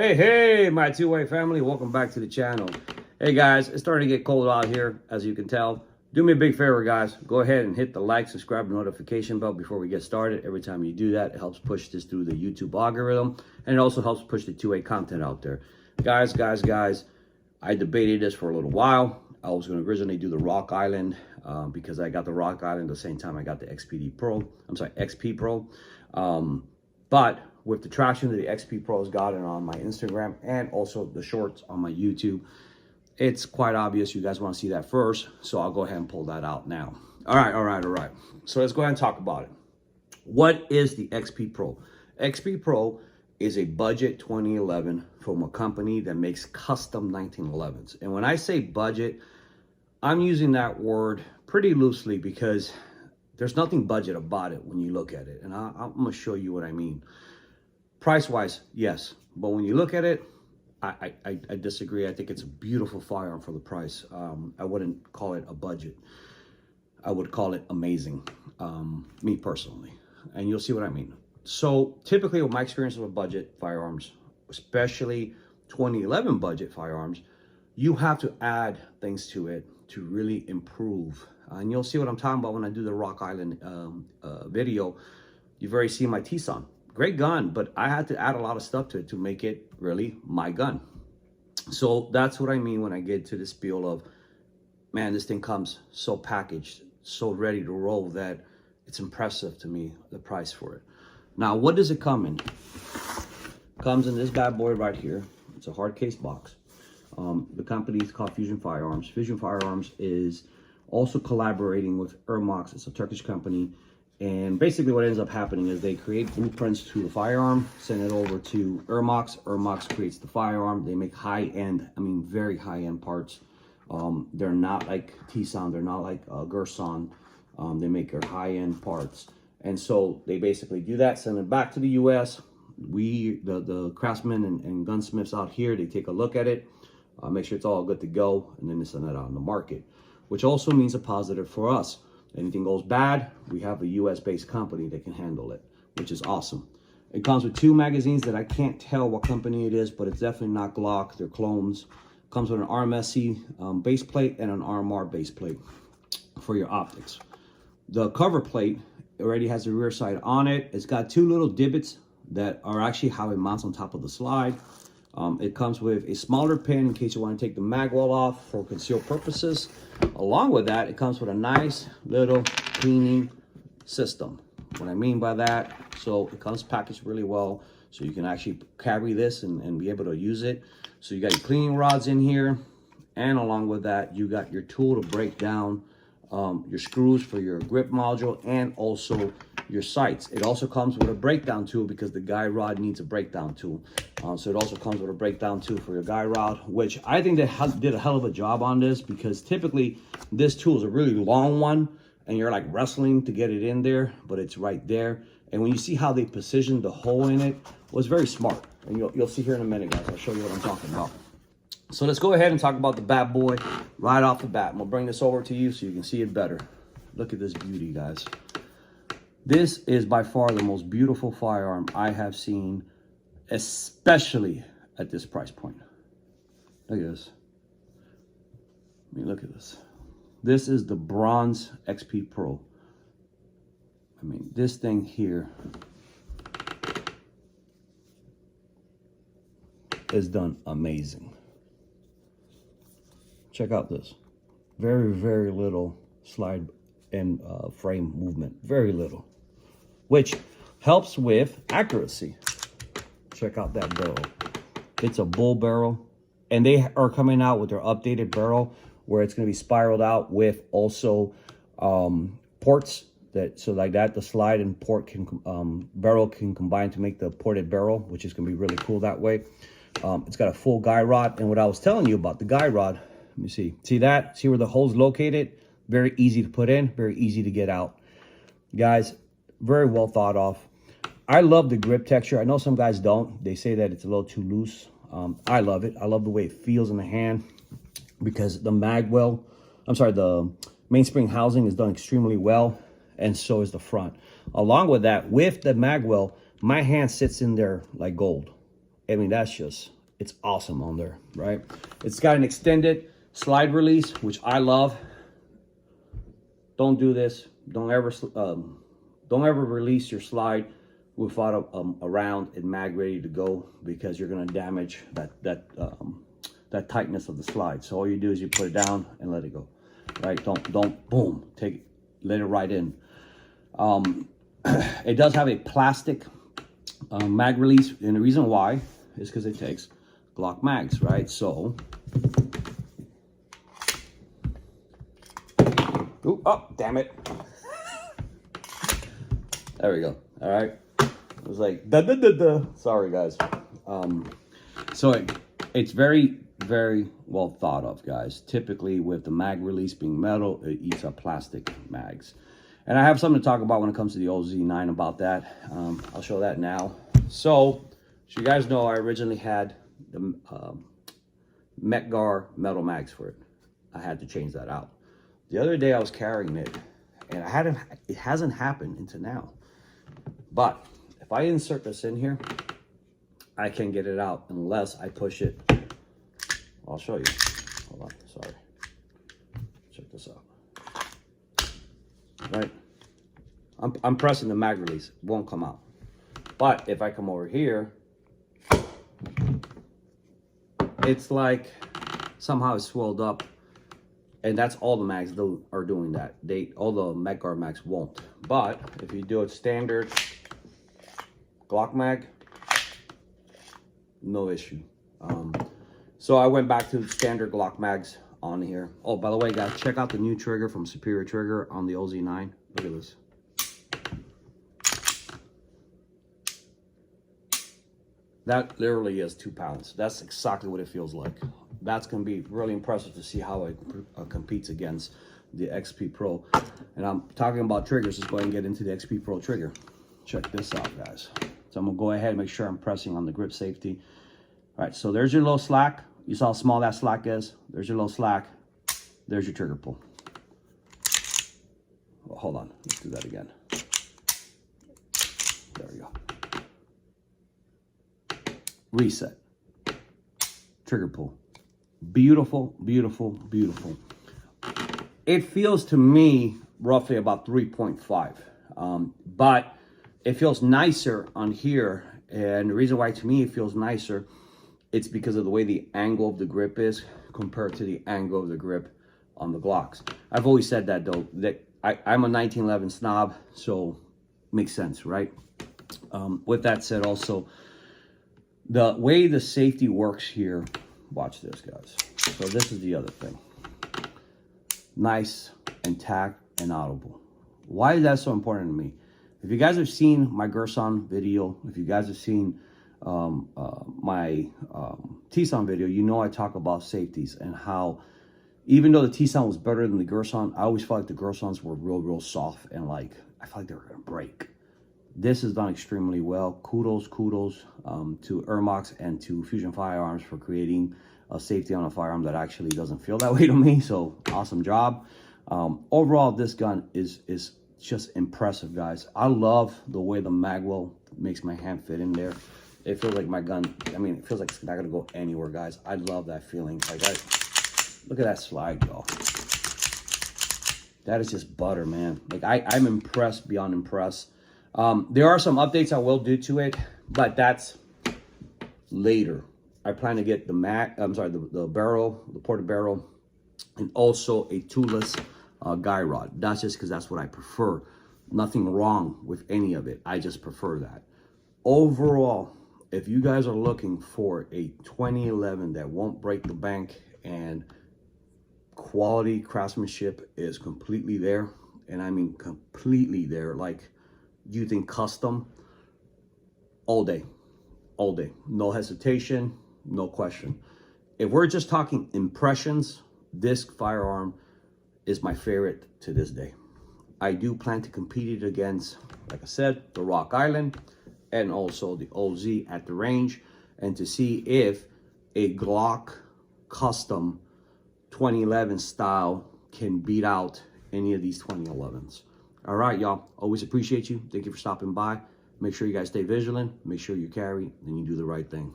Hey, my two-way family, welcome back to the channel. Hey guys, it's starting to get cold out here, as you can tell. Do me a big favor, guys. Go ahead and hit the like, subscribe, and notification bell before we get started. Every time you do that, it helps push this through the YouTube algorithm, and it also helps push the two-way content out there. Guys, I debated this for a little while. I was going to originally do the Rock Island because I got the Rock Island the same time I got the XP Pro. But with the traction that the XP Pro has gotten on my Instagram and also the shorts on my YouTube, it's quite obvious you guys want to see that first. So I'll go ahead and pull that out now. All right. So let's go ahead and talk about it. What is the XP Pro? XP Pro is a budget 2011 from a company that makes custom 1911s. And when I say budget, I'm using that word pretty loosely because there's nothing budget about it when you look at it. And I'm going to show you what I mean. Price-wise, yes. But when you look at it, I disagree. I think it's a beautiful firearm for the price. I wouldn't call it a budget. I would call it amazing, me personally. And you'll see what I mean. So typically with my experience with budget firearms, especially 2011 budget firearms, you have to add things to it to really improve. And you'll see what I'm talking about when I do the Rock Island video. You've already seen my T-Son. Great gun, but I had to add a lot of stuff to it to make it really my gun. So that's what I mean when I get to the spiel of, man, this thing comes so packaged, so ready to roll that it's impressive to me, the price for it. Now, what does it come in? It comes in this bad boy right here. It's a hard case box. The company is called Fusion Firearms. Fusion Firearms is also collaborating with Irmax. It's a Turkish company. And basically what ends up happening is they create blueprints to the firearm, send it over to Irmax. Irmax creates the firearm. They make high-end, very high-end parts. They're not like T-Son. They're not like Gerson. They make their high-end parts. And so they basically do that, send it back to the U.S. We, the craftsmen and gunsmiths out here, they take a look at it, make sure it's all good to go, and then they send it out on the market, which also means a positive for us. Anything goes bad, we have a US-based company that can handle it, which is awesome. It comes with two magazines that I can't tell what company it is, but it's definitely not Glock. They're clones. It comes with an RMSC base plate and an RMR base plate for your optics. The cover plate already has the rear sight on it. It's got two little divots that are actually how it mounts on top of the slide. It comes with a smaller pin in case you want to take the mag well off for concealed purposes. Along with that, it comes with a nice little cleaning system. What I mean by that, so it comes packaged really well, so you can actually carry this and be able to use it. So you got your cleaning rods in here, and along with that, you got your tool to break down your screws for your grip module and also your sights. It also comes with a breakdown tool because the guide rod needs a breakdown tool. So it also comes with a breakdown tool for your guide rod, which I think they did a hell of a job on this, because typically this tool is a really long one and you're like wrestling to get it in there, but it's right there. And when you see how they positioned the hole in it, was very smart. And you'll see here in a minute, guys. I'll show you what I'm talking about. So let's go ahead and talk about the bad boy right off the bat. I'm gonna bring this over to you so you can see it better. Look at this beauty, guys. This is by far the most beautiful firearm I have seen, especially at this price point. Look at this. Look at this. This is the Bronze XP Pro. This thing here is done amazing. Check out this. Very, very little slide and frame movement. Very little. Which helps with accuracy. Check out that barrel. It's a bull barrel. And they are coming out with their updated barrel where it's going to be spiraled out with also ports. So like that, the slide and port barrel can combine to make the ported barrel, which is going to be really cool that way. It's got a full guide rod. And what I was telling you about the guide rod, let me see. See that? See where the hole's located? Very easy to put in, very easy to get out. Guys, very well thought of. I love the grip texture. I know some guys don't. They say that it's a little too loose. I love it. I love the way it feels in the hand because the the mainspring housing is done extremely well, and so is the front. Along with that, with the magwell, my hand sits in there like gold. I mean, it's awesome on there, right? It's got an extended slide release, which I love. Don't do this. Don't ever release your slide without a round and mag ready to go, because you're gonna damage that tightness of the slide. So all you do is you put it down and let it go, right? Don't boom, let it right in. It does have a plastic mag release, and the reason why is because it takes Glock mags, right? So, ooh, oh, damn it. There we go. All right. It was like, da da da da. Sorry, guys. So it's very, very well thought of, guys. Typically, with the mag release being metal, it eats up plastic mags. And I have something to talk about when it comes to the OZ9 about that. I'll show that now. So you guys know, I originally had the Metgar metal mags for it. I had to change that out. The other day I was carrying it, and it hasn't happened until now. But if I insert this in here, I can't get it out unless I push it. I'll show you. Hold on, sorry. Check this out. Right? I'm pressing the mag release. It won't come out. But if I come over here, it's like somehow it's swelled up. And that's all the mags are doing that. All the Metgar mags won't. But if you do it standard Glock mag, no issue. So I went back to standard Glock mags on here. Oh, by the way, guys, check out the new trigger from Superior Trigger on the OZ9. Look at this. That literally is 2 pounds. That's exactly what it feels like. That's going to be really impressive to see how it competes against the XP Pro. And I'm talking about triggers. Let's go ahead and get into the XP Pro trigger. Check this out, guys. So I'm going to go ahead and make sure I'm pressing on the grip safety. All right, so there's your little slack. You saw how small that slack is. There's your little slack. There's your trigger pull. Well, hold on. Let's do that again. There we go. Reset. Trigger pull. Beautiful, beautiful, beautiful. It feels to me roughly about 3.5. But it feels nicer on here. And the reason why to me it feels nicer, it's because of the way the angle of the grip is compared to the angle of the grip on the Glocks. I've always said that though, that I'm a 1911 snob, so makes sense, right? With that said, also, the way the safety works here, watch this, guys. So this is the other thing. Nice, intact, and audible. Why is that so important to me? If you guys have seen my Gerson video, if you guys have seen my T-Son video, you know I talk about safeties and how even though the T-Son was better than the Gerson, I always felt like the Gersons were real soft and like, I felt like they were gonna break. This is done extremely well. Kudos to Ermox and to Fusion Firearms for creating a safety on a firearm that actually doesn't feel that way to me. So awesome job. Overall, this gun is just impressive, guys. I love the way the magwell makes my hand fit in there. It feels like my gun, I mean, it feels like it's not gonna go anywhere, guys. I love that feeling. Like, look at that slide, y'all. That is just butter, man. Like, I'm impressed beyond impressed. There are some updates I will do to it, but that's later. I plan to get the barrel, the ported barrel, and also a toolless guy rod. That's just because that's what I prefer. Nothing wrong with any of it. I just prefer that. Overall, if you guys are looking for a 2011 that won't break the bank and quality craftsmanship is completely there, and I mean completely there, like you think custom, all day, no hesitation, no question. If we're just talking impressions, this firearm is my favorite to this day. I do plan to compete it against, like I said, the Rock Island and also the OZ at the range, and to see if a Glock custom 2011 style can beat out any of these 2011s. All right, y'all. Always appreciate you. Thank you for stopping by. Make sure you guys stay vigilant. Make sure you carry and you do the right thing.